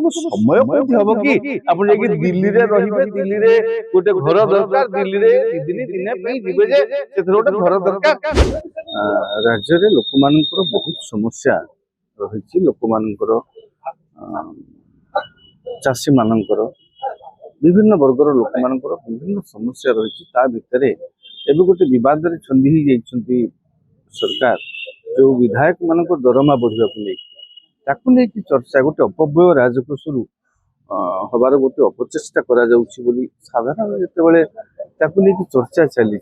आपको समय कोठी हबो कि आपण जे दिल्ली रे रहिबे दिल्ली रे गोटे घर दरकार दिल्ली रे दिन दिने पे जिबे जे सेथरे गोटे घर दरकार राज्य रे लोक मानकर बहुत समस्या रहिछि लोक मानकर चाषी मानकर विभिन्न वर्गर लोक मानकर विभिन्न समस्या रहिछि ता भितरे एबे गोटे विवाद रे छंदी ही जाइछंती सरकार जो विधायक मानकर दरमा बढ़िया को नहीं ताकू नहीं कि चर्चा गोटे अपव्यय राजकोषरू हबार गोटे अपचेष्टा करा जाउछि बोली साधारण जेतेबेले ताकू नहीं कि चर्चा चली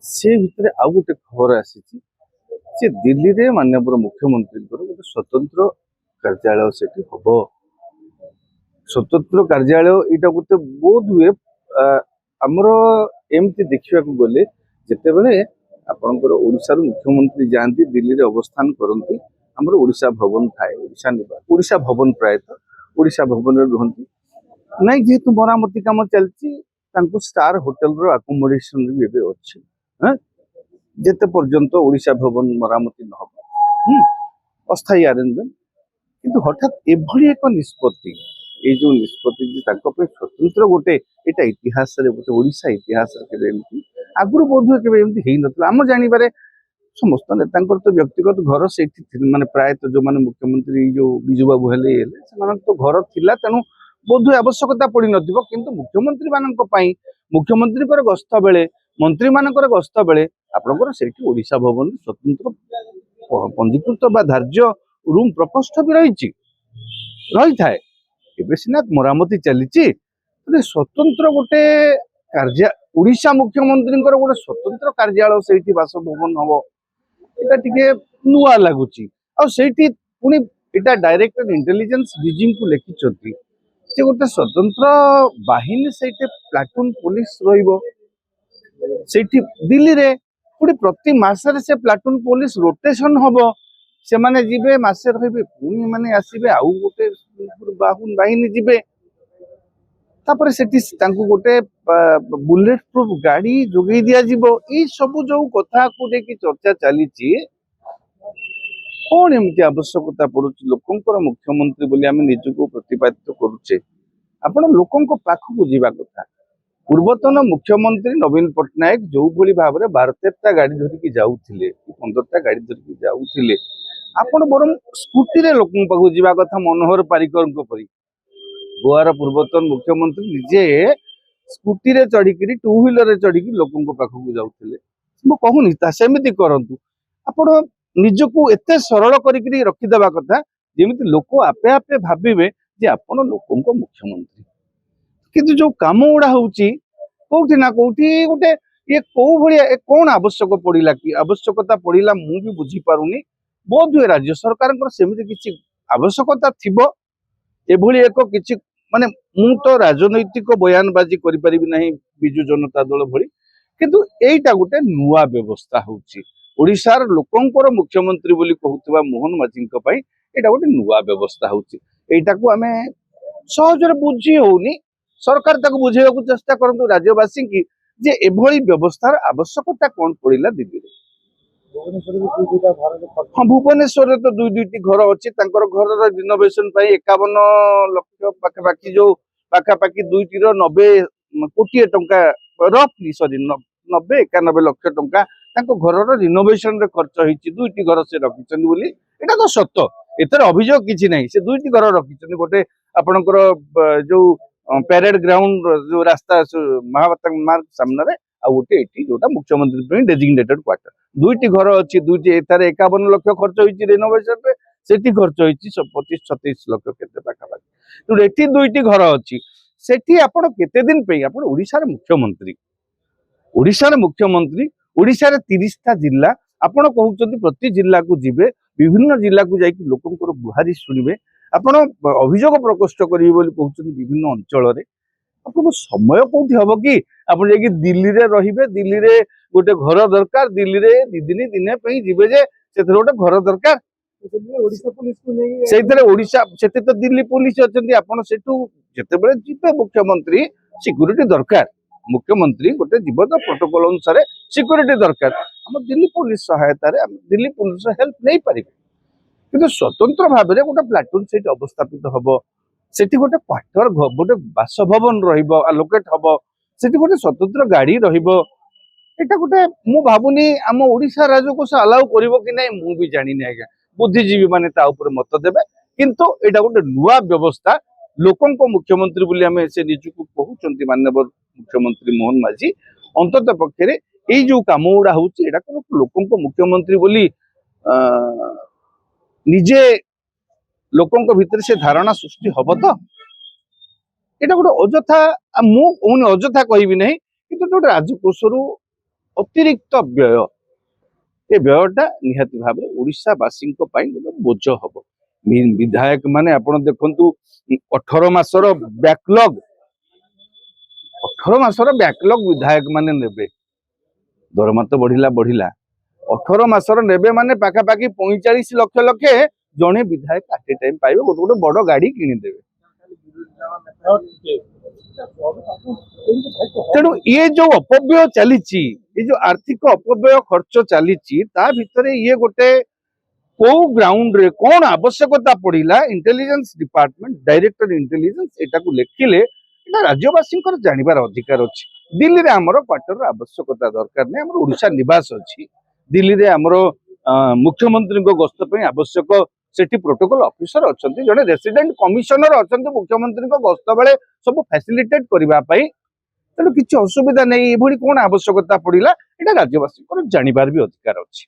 से भितरे आउ गोटे खबर आसी जे दिल्ली रे माननीय मुख्यमंत्री गोटे स्वतंत्र कार्यालय सेठी हबो स्वतंत्र कार्यालय इटा गोटे बोध हुए आमर एमती देखा गले जितेबले आपणकर ओडिशा मुख्यमंत्री जाती दिल्ली रे अवस्थान करती आमर ओडिशा भवन थाए ओडिशा निवास ओडिशा भवन प्रायतः ओडिशा भवन रे रुहंती नहीं जेहेतु मरामती काम चलती स्टार होटेल रो अकोमोडेशन भी एबे अछि जेते पर्यंत ओडिशा भवन मरामती न हो अस्थायी अरेंजमेंट किंतु हठात एभली एक निष्पत्ति ये जो निष्पत्ति स्वतंत्र गोटे यहाँ इतिहास गोटे ओडिशा इतिहास आगुरी बोध हुए केमती नथिला आम जानिबारे समस्त नेता तो व्यक्तिगत घर से माने प्रायतः जो माने मुख्यमंत्री जो बिजू बाबू हेले तो घर थिला तेणु बोध हुए आवश्यकता पड़ी नथिबो किंतु मुख्यमंत्री मानक पई मुख्यमंत्री गस्त बेले मंत्री मानकर गस्त बेले आपनकर सेठी ओडिशा भवन स्वतंत्र पंजीकृत बा धार्य रूम प्रकोष्ठ भी रही थाए एबे सिना मरामती चली स्वतंत्र गोटे कार्य ओडिशा मुख्यमंत्री गोटे स्वतंत्र कार्यालय से बासभवन हम यहाँ टे नुआ लगुच पुणी इटा डायरेक्टर इंटेलिजेंस डीजी को लिखिं जे गोटे स्वतंत्र बाहिनी से प्लाटून पुलिस रही दिल्ली रे पुणी प्रति मासरे से प्लाटून पुलिस रोटेशन हम से माने जिबे मासे रहिबे पुणी माने आसीबे आउ गोटे बाहिनी जिबे तापर सेठी तांकु गोटे बुलेट प्रूफ गाड़ी जोगई दिया जिवो ई सब जो कथा को लेके चर्चा चली कौन एमती आवश्यकता पड़ुछि लोकंकर मुख्यमंत्री बोली आमे निजको प्रतिपादित करूचे आपण लोकंक पाखकु जीवा कथा पूर्वतन मुख्यमंत्री नवीन पट्टनायक जो भली भाव में 12-13टा गाड़ी धरिकी जाउथिले 15टा गाड़ी धरिकी जाउथिले आपण बरम स्कूटी रे लोकन पाखु जीवा कथा मनोहर पारिकर परी गोवार पूर्वतन मुख्यमंत्री निजे स्कूटी रे चढ़ी टू व्हीलर रे चढ़ी लोकन पाखु जाउथिले मु कहूनी ता सेमिति करंतु आपण निजको एते सरल करिकरी रखिदेबा कथा जेमिति लोक आपे आपे भाबिबे जे आपण लोकन मुख्यमंत्री किंतु जो काम गुड़ा होउची कोठी ना कोठी गोटे ये कौ भलिया कौन आवश्यक पड़िला कि आवश्यकता पड़िला मु भी बुझी पारुनी बोध हुए राज्य सरकार सेमिति किछि आवश्यकता थिबो एभली एक किछि माने मु तो राजनैतिक बयानबाजी करि परिबि नाही बिजु जनता दल भली किंतु एइटा गोटे नुआ व्यवस्था होउची ओडिशार लोकंकर मुख्यमंत्री बोली कहउतबा मोहन माझींक पई एटा गोटे नुआ व्यवस्था होउची एइटा को हमें सहजरे बुझी होउनी सरकार ताको बुझेबा को चेष्टा करंतु राज्यवासी की जे एभली व्यवस्थार आवश्यकता कौन पड़िला दिल्ली हाँ भुवनेश्वर तो दुईटी घर अच्छी घर रिनोवेशन 51 लाख पाखापाखि जो पाखापाखि दुईटी 90 कोटी टंका रफली सॉरी 90-91 लाख टंका घर रिनोवेशन रे खर्च होती दुईटी घर से रखिछन बोली एटा तो सत्य एतर अभियोग किछि नहीं से दुईटी घर रखिछन गोटे आपनकर जो पैरेड ग्राउंड जो रास्ता महाभारत मार्ग सामने गोटे ये जोटा मुख्यमंत्री डेजिग्नेटेड क्वार्टर दुईटी घर अच्छी दुईटी एथारे 51 लाख खर्च होती रिनोवेशन रे सेठी खर्च होती 25-26 लाख केते पाखापाखि तो एठी दुईटी घर अच्छी सेठी आपण केते दिन पे आपण ओडिशा मुख्यमंत्री ओडिशा रे 30टा जिल्ला आपण कहउचंती प्रति जिल्ला को जिबे विभिन्न जिल्ला को जाई लोकंकर गुहारी सुनिबे आपण अभियोग प्रकोष्ठ करिवे बोली कहउचंती विभिन्न अंचल रे आपको समय कोठी हबो कि आपण जे दिल्ली रे रहिबे दिल्ली रे गोटे घर दरकार दिल्ली रे दिन दिने पे जिबे जे सेथरे गोटे घर दरकार ओडिशा पुलिस को नै सेथरे ओडिशा सेते तो दिल्ली पुलिस अछंती आपण सेठू जते बेले जिबे मुख्यमंत्री सिक्यूरिटी दरकार मुख्यमंत्री गोटे जीव तो प्रोटोकॉल अनुसार सिक्यूरिटी दरकार हम दिल्ली पुलिस सहायता रे दिल्ली पुलिस हेल्प नहीं पारिबे କିନ୍ତୁ ସ୍ୱତନ୍ତ୍ର ଭାବରେ ଗୋଟେ ପ୍ଲାଟୁନ ସେଠି ଅବସ୍ଥାପିତ ହବ, ସେଠି ଗୋଟେ କ୍ୱାର୍ଟର ଗୋଟେ ବାସଭବନ ରହିବ, ଆଲୋକେଟ ହବ, ସେଠି ଗୋଟେ ସ୍ୱତନ୍ତ୍ର ଗାଡି ରହିବ। এটা ଗୋଟେ ମୁଁ ଭାବୁନି ଆମ ଓଡିଶା ରାଜ୍ୟକୁ ସେ ଆଲାଉ କରିବ କି ନାହିଁ ମୁଁ ବି ଜାଣିନି ଆଜ୍ଞା। ବୁଦ୍ଧିଜୀବୀ ମାନେ ତା ଉପରେ ମତ ଦେବେ, କିନ୍ତୁ ଏଇଟା ଗୋଟେ ନୂଆ ବ୍ୟବସ୍ଥା। ଲୋକଙ୍କ ମୁଖ୍ୟମନ୍ତ୍ରୀ ବୋଲି ଆମେ ସେ ନିଜକୁ କହୁଛନ୍ତି ମାନ୍ୟବର ମୁଖ୍ୟମନ୍ତ୍ରୀ ମୋହନ ମାଝୀ। ଅନ୍ତତଃ ପକ୍ଷରେ ଏଇ ଯୋଉ କାମ ଗୁଡା ହଉଛି ଏଇଟା କଣ ଲୋକଙ୍କ ମୁଖ୍ୟମନ୍ତ୍ରୀ ବୋଲି ନିଜେ ଲୋକଙ୍କ ଭିତରେ ସେ ଧାରଣା ସୃଷ୍ଟି ହବ ତ? এটা ଗୋଟେ ଅଯଥା, ମୁଁ କହୁନି ଅଯଥା କହିବି ନାହିଁ, କିନ୍ତୁ ଗୋଟେ ରାଜକୋଷରୁ ଅତିରିକ୍ତ ବ୍ୟୟ, ଏ ବ୍ୟୟଟା ନିହାତି ଭାବରେ ଓଡ଼ିଶାବାସୀଙ୍କ ପାଇଁ ଗୋଟେ ବୋଝ ହବ। ବିଧାୟକ ମାନେ ଆପଣ ଦେଖନ୍ତୁ 18 ମାସର ବ୍ୟାକଲଗ, 18 ମାସର ବ୍ୟାକଲଗ ବିଧାୟକ ମାନେ ନେବେ। ଦରମା ତ ବଢିଲା 18 ମାସର ନେବେ ମାନେ ପାଖାପାଖି 45 ଲକ୍ଷ ଲକ୍ଷେ ଜଣେ ବିଧାୟକ ଆଟ ଏ ଟାଇମ ପାଇବେ, ଗୋଟେ ଗୋଟେ ବଡ ଗାଡି କିଣିଦେବେ। ତେଣୁ ଇଏ ଯୋଉ ଅପବ୍ୟୟ ଚାଲିଛି, ଏ ଯୋଉ ଆର୍ଥିକ ଅପବ୍ୟୟ ଖର୍ଚ୍ଚ ଚାଲିଛି, ତା ଭିତରେ ଇଏ ଗୋଟେ କୋଉ ଗ୍ରାଉଣ୍ଡ ରେ କଣ ଆବଶ୍ୟକତା ପଡିଲା, ଇଣ୍ଟେଲିଜେନ୍ସ ଡିପାର୍ଟମେଣ୍ଟ ଡାଇରେକ୍ଟର ଇଣ୍ଟେଲିଜେନ୍ସ ଏଟାକୁ ଲେଖିଲେ এটা ରାଜ୍ୟବାସୀଙ୍କର ଜାଣିବାର ଅଧିକାର ଅଛି। ଦିଲ୍ଲୀରେ ଆମର କ୍ୱାର୍ଟରର ଆବଶ୍ୟକତା ଦରକାର ନାହିଁ, ଆମର ଓଡିଶା ନିବାସ ଅଛି। ଦିଲ୍ଲୀରେ ଆମର ମୁଖ୍ୟମନ୍ତ୍ରୀଙ୍କ ଗସ୍ତ ପାଇଁ ଆବଶ୍ୟକ ସେଠି ପ୍ରୋଟୋକଲ ଅଫିସର ଅଛନ୍ତି, ଜଣେ ରେସିଡେଣ୍ଟ କମିଶନର ଅଛନ୍ତି ମୁଖ୍ୟମନ୍ତ୍ରୀଙ୍କ ଗସ୍ତ ବେଳେ ସବୁ ଫ୍ୟାସିଲିଟେଟ କରିବା ପାଇଁ। ତେଣୁ କିଛି ଅସୁବିଧା ନାହିଁ। ଏଭଳି କଣ ଆବଶ୍ୟକତା ପଡିଲା, ଏଟା ରାଜ୍ୟବାସୀଙ୍କର ଜାଣିବାର ବି ଅଧିକାର ଅଛି।